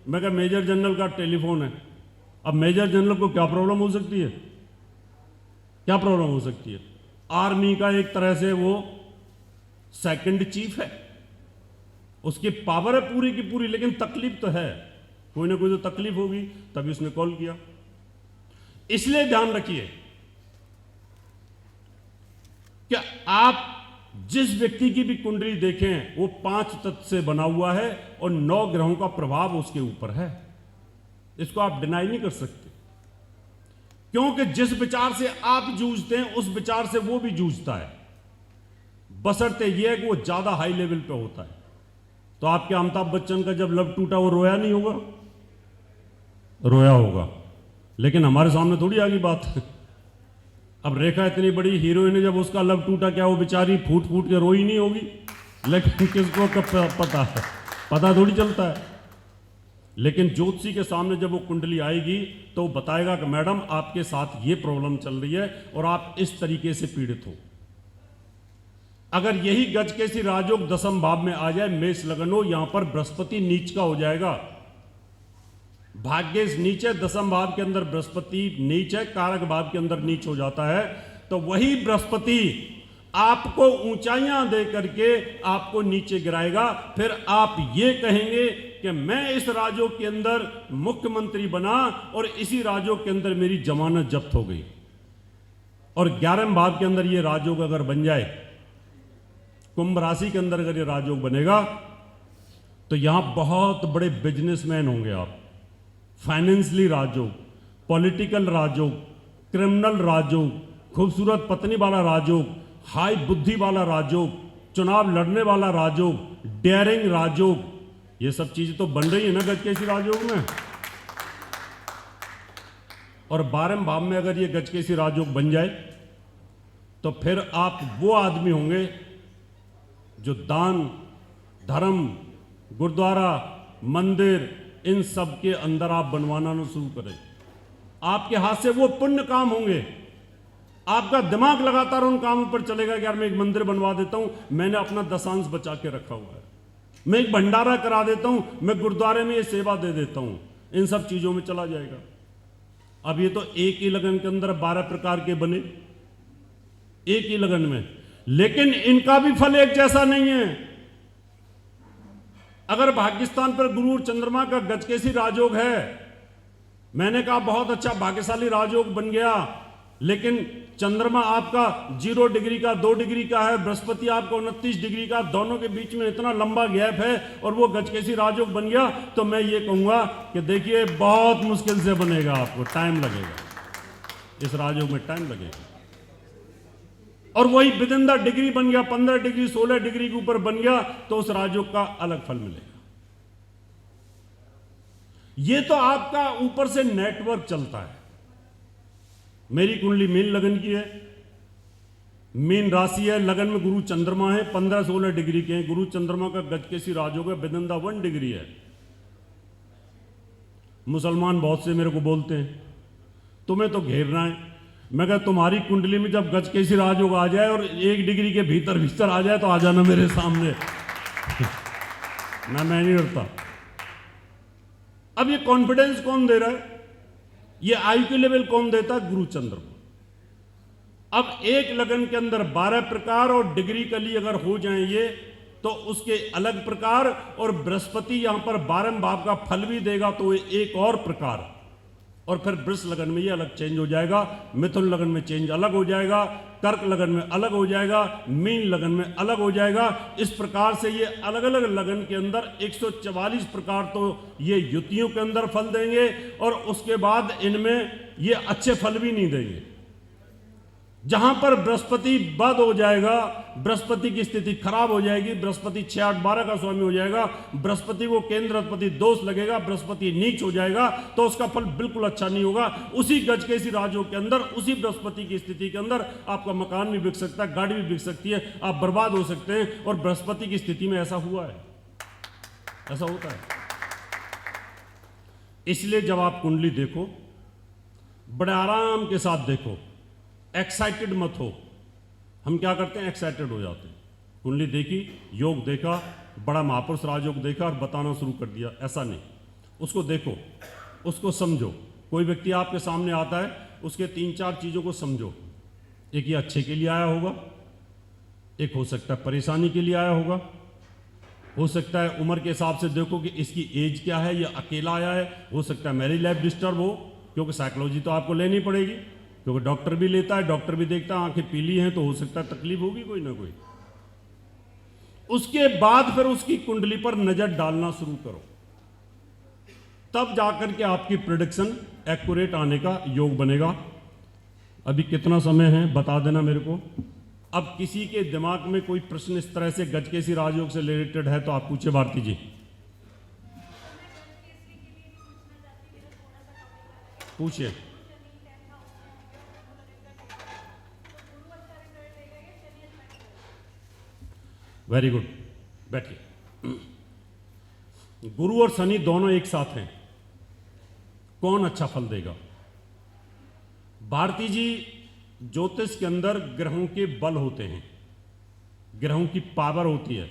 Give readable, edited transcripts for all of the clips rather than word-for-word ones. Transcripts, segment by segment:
मैं कहा major general का टेलीफोन है। अब मेजर जनरल को क्या प्रॉब्लम हो सकती है? क्या प्रॉब्लम हो सकती है? आर्मी का एक तरह से वो सेकंड चीफ है, उसकी पावर है पूरी की पूरी, लेकिन तकलीफ तो है, कोई ना कोई तो तकलीफ होगी, तभी उसने कॉल किया। इसलिए ध्यान रखिए कि आप जिस व्यक्ति की भी कुंडली देखें वो 5 तत्व से बना हुआ है और 9 ग्रहों का प्रभाव उसके ऊपर है। इसको आप डिनाई नहीं कर सकते, क्योंकि जिस विचार से आप जूझते हैं उस विचार से वो भी जूझता है, बशर्ते यह है कि वो ज्यादा हाई लेवल पे होता है। तो आपके अमिताभ बच्चन का जब लव टूटा वो रोया नहीं होगा? रोया होगा, लेकिन हमारे सामने थोड़ी आ गई बात। अब रेखा इतनी बड़ी हीरोइन है, जब उसका लव टूटा क्या वो बेचारी फूट फूट के रोई नहीं होगी? लेकिन किसको कब पता है? पता थोड़ी चलता है। लेकिन ज्योतिषी के सामने जब वो कुंडली आएगी तो वो बताएगा कि मैडम आपके साथ ये प्रॉब्लम चल रही है और आप इस तरीके से पीड़ित हो। अगर यही गजकेसरी राजयोग 10वें भाव में आ जाए, मेष लगन हो, यहां पर बृहस्पति नीच का हो जाएगा। भाग्येश नीच है, 10वें भाव के अंदर बृहस्पति नीच है, कारक भाव के अंदर नीच हो जाता है। तो वही बृहस्पति आपको ऊंचाइयां दे करके आपको नीचे गिराएगा। फिर आप ये कहेंगे कि मैं इस राजयोग के अंदर मुख्यमंत्री बना और इसी राजयोग के अंदर मेरी जमानत जब्त हो गई। और 11वें भाव के अंदर ये राजयोग अगर बन जाए, कुंभ राशि के अंदर अगर ये राजयोग बनेगा, तो यहां बहुत बड़े बिजनेसमैन होंगे आप। फाइनेंशियली राजयोग, पॉलिटिकल राजयोग, क्रिमिनल राजयोग, खूबसूरत पत्नी वाला राजयोग, हाई बुद्धि वाला राजयोग, चुनाव लड़ने वाला राजयोग, डेयरिंग राजयोग, ये सब चीजें तो बन रही है ना गजकेसरी राजयोग में। और 12वें भाव में अगर ये गजकेसरी राजयोग बन जाए तो फिर आप वो आदमी होंगे जो दान, धर्म, गुरुद्वारा, मंदिर, इन सब के अंदर आप बनवाना ना शुरू करें। आपके हाथ से वो पुण्य काम होंगे। आपका दिमाग लगातार उन कामों पर चलेगा कि यार मैं एक मंदिर बनवा देता हूं, मैंने अपना दशांश बचा के रखा हुआ है, मैं एक भंडारा करा देता हूं, मैं गुरुद्वारे में ये सेवा दे देता हूं, इन सब चीजों में चला जाएगा। अब ये तो एक ही लगन के अंदर 12 प्रकार के बने, एक ही लगन में, लेकिन इनका भी फल एक जैसा नहीं है। अगर भाग्यस्थान पर गुरु और चंद्रमा का गजकेसरी राजयोग है, मैंने कहा बहुत अच्छा भाग्यशाली राजयोग बन गया, लेकिन चंद्रमा आपका 0 डिग्री का 2 डिग्री का है, बृहस्पति आपका 29 डिग्री का, दोनों के बीच में इतना लंबा गैप है और वो गजकेसरी राजयोग बन गया, तो मैं ये कहूंगा कि देखिए बहुत मुश्किल से बनेगा, आपको टाइम लगेगा, इस राजयोग में टाइम लगेगा। और वही विद इन द डिग्री बन गया, 15 डिग्री 16 डिग्री के ऊपर बन गया, तो उस राजयोग का अलग फल मिलेगा। ये तो आपका ऊपर से नेटवर्क चलता है। मेरी कुंडली मीन लगन की है, मीन राशि है, लगन में गुरु चंद्रमा है, 15-16 डिग्री के हैं, गुरु चंद्रमा का गजकेसरी राजयोग है, विद इन द 1 डिग्री है। मुसलमान बहुत से मेरे को बोलते हैं तुम्हें तो घेरना है। मैं कहा तुम्हारी कुंडली में जब गजकेसरी राजयोग आ जाए और 1 डिग्री के भीतर भीतर आ जाए तो आ जाना मेरे सामने। मैं नहीं डरता। अब ये कॉन्फिडेंस कौन दे रहा है? ये आयु के लेवल कौन देता है? गुरु चंद्रमा। अब एक लगन के अंदर 12 प्रकार और डिग्री कली अगर हो जाए ये, तो उसके अलग प्रकार, और बृहस्पति यहां पर 12वें भाव का फल भी देगा तो एक और प्रकार, और फिर वृष लगन में ये अलग चेंज हो जाएगा, मिथुन लगन में चेंज अलग हो जाएगा, कर्क लगन में अलग हो जाएगा, मीन लगन में अलग हो जाएगा। इस प्रकार से ये अलग अलग लगन के अंदर 144 प्रकार तो ये युतियों के अंदर फल देंगे, और उसके बाद इनमें ये अच्छे फल भी नहीं देंगे। जहां पर बृहस्पति बद हो जाएगा, बृहस्पति की स्थिति खराब हो जाएगी, बृहस्पति 6, 8, 12 का स्वामी हो जाएगा, बृहस्पति को केंद्र अधिपति दोष लगेगा, बृहस्पति नीच हो जाएगा, तो उसका फल बिल्कुल अच्छा नहीं होगा। उसी गजकेसरी राजयोग के अंदर, उसी बृहस्पति की स्थिति के अंदर आपका मकान भी बिक सकता है, गाड़ी भी बिक सकती है, आप बर्बाद हो सकते हैं। और बृहस्पति की स्थिति में ऐसा हुआ है, ऐसा होता है। इसलिए जब आप कुंडली देखो, बड़े आराम के साथ देखो, एक्साइटेड मत हो। हम क्या करते हैं? एक्साइटेड हो जाते हैं। कुंडली देखी, योग देखा, बड़ा महापुरुष राजयोग देखा और बताना शुरू कर दिया, ऐसा नहीं। उसको देखो, उसको समझो। कोई व्यक्ति आपके सामने आता है, उसके 3-4 चीज़ों को समझो। एक ये अच्छे के लिए आया होगा, एक हो सकता है परेशानी के लिए आया होगा, हो सकता है उम्र के हिसाब से देखो कि इसकी एज क्या है, या अकेला आया है, हो सकता है मैरिज लाइफ डिस्टर्ब हो, क्योंकि साइकोलॉजी तो आपको लेनी पड़ेगी, क्योंकि डॉक्टर भी लेता है, डॉक्टर भी देखता है, आंखें पीली हैं तो हो सकता है तकलीफ होगी कोई ना कोई। उसके बाद फिर उसकी कुंडली पर नजर डालना शुरू करो, तब जाकर के आपकी प्रेडिक्शन एक्यूरेट आने का योग बनेगा। अभी कितना समय है बता देना मेरे को। अब किसी के दिमाग में कोई प्रश्न इस तरह से गजकेसी राजयोग से रिलेटेड है तो आप पूछे भारती जी, पूछिए। वेरी गुड, बैठिए। गुरु और शनि दोनों एक साथ हैं, कौन अच्छा फल देगा? भारती जी, ज्योतिष के अंदर ग्रहों के बल होते हैं, ग्रहों की पावर होती है,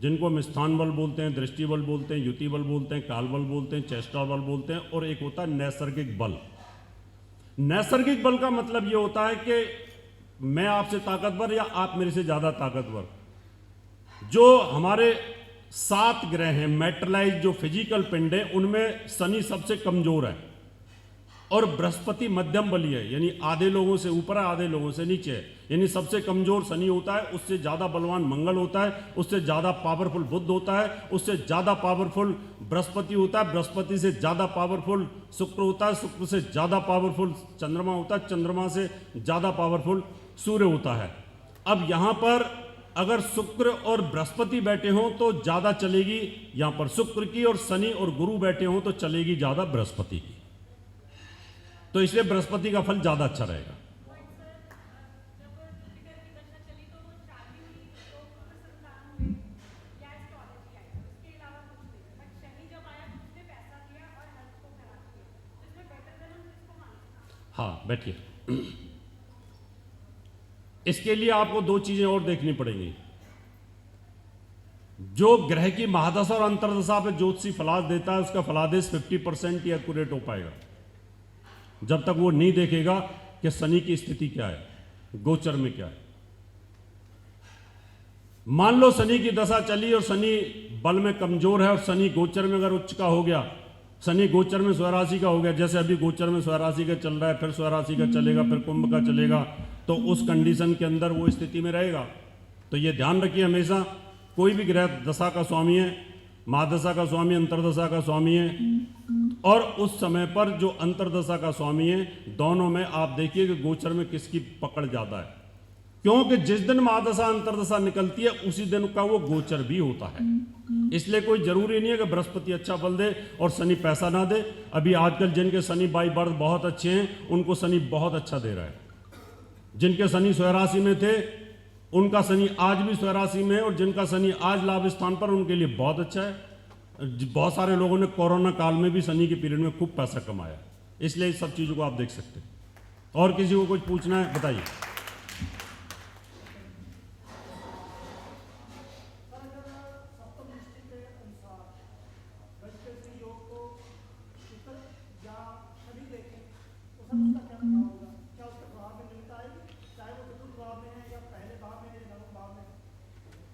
जिनको हम स्थान बल बोलते हैं, दृष्टि बल बोलते हैं, युति बल बोलते हैं, काल बल बोलते हैं, चेष्टा बल बोलते हैं, और एक होता है नैसर्गिक बल। नैसर्गिक बल का मतलब यह होता है कि मैं आपसे ताकतवर या आप मेरे से ज्यादा ताकतवर। जो हमारे 7 ग्रह हैं मेटरलाइज, जो फिजिकल पिंड है, उनमें शनि सबसे कमजोर है और बृहस्पति मध्यम बली है, यानी आधे लोगों से ऊपर है, आधे लोगों से नीचे है। यानी सबसे कमजोर शनि होता है, उससे ज्यादा बलवान मंगल होता है, उससे ज्यादा पावरफुल बुध होता है, उससे ज्यादा पावरफुल बृहस्पति होता है, बृहस्पति से ज्यादा पावरफुल शुक्र होता है, शुक्र से ज्यादा पावरफुल चंद्रमा होता है, चंद्रमा से ज्यादा पावरफुल सूर्य होता है। अब यहां पर अगर शुक्र और बृहस्पति बैठे हों तो ज्यादा चलेगी यहां पर शुक्र की, और शनि और गुरु बैठे हों तो चलेगी ज्यादा बृहस्पति की। तो इसलिए बृहस्पति का फल ज्यादा अच्छा रहेगा। हाँ बैठिए। इसके लिए आपको 2 चीजें और देखनी पड़ेंगी। जो ग्रह की महादशा और अंतरदशा पे ज्योतिषी फलादेश देता है, उसका फलादेश 50% ही एक्यूरेट हो पाएगा, जब तक वो नहीं देखेगा कि शनि की स्थिति क्या है, गोचर में क्या है। मान लो शनि की दशा चली और शनि बल में कमजोर है, और शनि गोचर में अगर उच्च का हो गया, शनि गोचर में स्वराशि का हो गया, जैसे अभी गोचर में स्वराशि का चल रहा है, फिर स्वराशि का चलेगा, फिर कुंभ का चलेगा, तो उस कंडीशन के अंदर वो स्थिति में रहेगा। तो ये ध्यान रखिए, हमेशा कोई भी ग्रह दशा का स्वामी है, महादशा का स्वामी, अंतरदशा का स्वामी है, और उस समय पर जो अंतरदशा का स्वामी है, दोनों में आप देखिए कि गोचर में किसकी पकड़ ज्यादा है, क्योंकि जिस दिन महादशा अंतरदशा निकलती है उसी दिन का वो गोचर भी होता है। इसलिए कोई जरूरी नहीं है कि बृहस्पति अच्छा फल दे और शनि पैसा ना दे। अभी आजकल जिनके शनि बाई बर्थ बहुत अच्छे हैं, उनको शनि बहुत अच्छा दे रहा है। जिनके शनि स्वराशि में थे, उनका शनि आज भी स्वराशि में है, और जिनका शनि आज लाभ स्थान पर, उनके लिए बहुत अच्छा है। बहुत सारे लोगों ने कोरोना काल में भी शनि के पीरियड में खूब पैसा कमाया। इसलिए इस सब चीजों को आप देख सकते हैं। और किसी को कुछ पूछना है बताइए।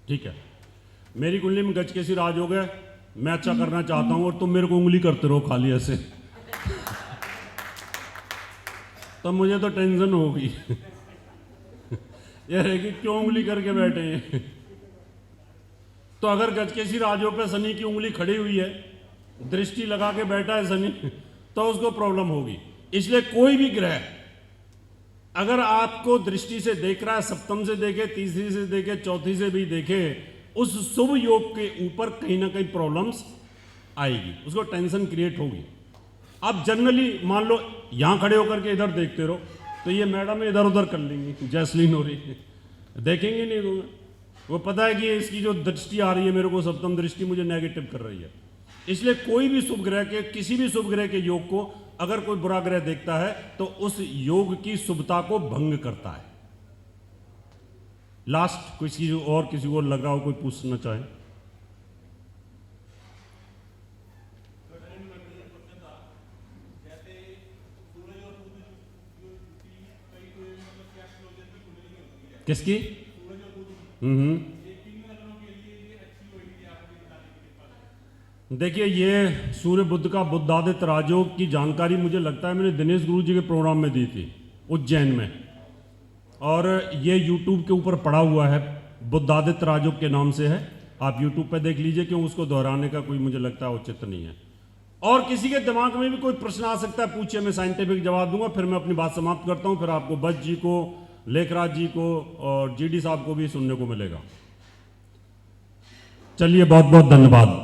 ठीक है, मेरी कुंडली में गजकेसी राज हो गया, मैं अच्छा करना चाहता हूं और तुम मेरे को उंगली करते रहो खाली ऐसे, तो मुझे तो टेंशन होगी। यह रहेगी क्यों उंगली करके बैठे हैं। तो अगर गजकेसी राजों पे शनि की उंगली खड़ी हुई है, दृष्टि लगा के बैठा है शनि, तो उसको प्रॉब्लम होगी। इसलिए कोई भी ग्रह अगर आपको दृष्टि से देख रहा है, सप्तम से देखे, तीसरी से देखे, चौथी से भी देखे, उस शुभ योग के ऊपर कहीं ना कहीं प्रॉब्लम्स आएगी, उसको टेंशन क्रिएट होगी। आप जनरली मान लो यहां खड़े होकर के इधर देखते रहो, तो ये मैडम इधर उधर कर लेंगी, जैसलीन हो रही है, देखेंगे नहीं तुम्हें। वो पता है कि इसकी जो दृष्टि आ रही है मेरे को, सप्तम दृष्टि मुझे नेगेटिव कर रही है। इसलिए कोई भी शुभ ग्रह के, किसी भी शुभ ग्रह के योग को अगर कोई बुरा ग्रह देखता है तो उस योग की शुभता को भंग करता है। लास्ट किसी और, किसी को लग रहा हो कोई पूछना चाहे। किसकी? हम्म। देखिए, ये सूर्य बुध का बुद्धादित्य राजयोग की जानकारी मुझे लगता है मैंने दिनेश गुरु जी के प्रोग्राम में दी थी उज्जैन में, और ये यूट्यूब के ऊपर पड़ा हुआ है, बुद्धादित्य राजयोग के नाम से है, आप यूट्यूब पे देख लीजिए, क्यों उसको दोहराने का कोई मुझे लगता है उचित नहीं है। और किसी के दिमाग में भी कोई प्रश्न आ सकता है, पूछिए, मैं साइंटिफिक जवाब दूंगा, फिर मैं अपनी बात समाप्त करता हूं, फिर आपको बच जी को, लेखराज जी को और जीडी साहब को भी सुनने को मिलेगा। चलिए, बहुत बहुत धन्यवाद।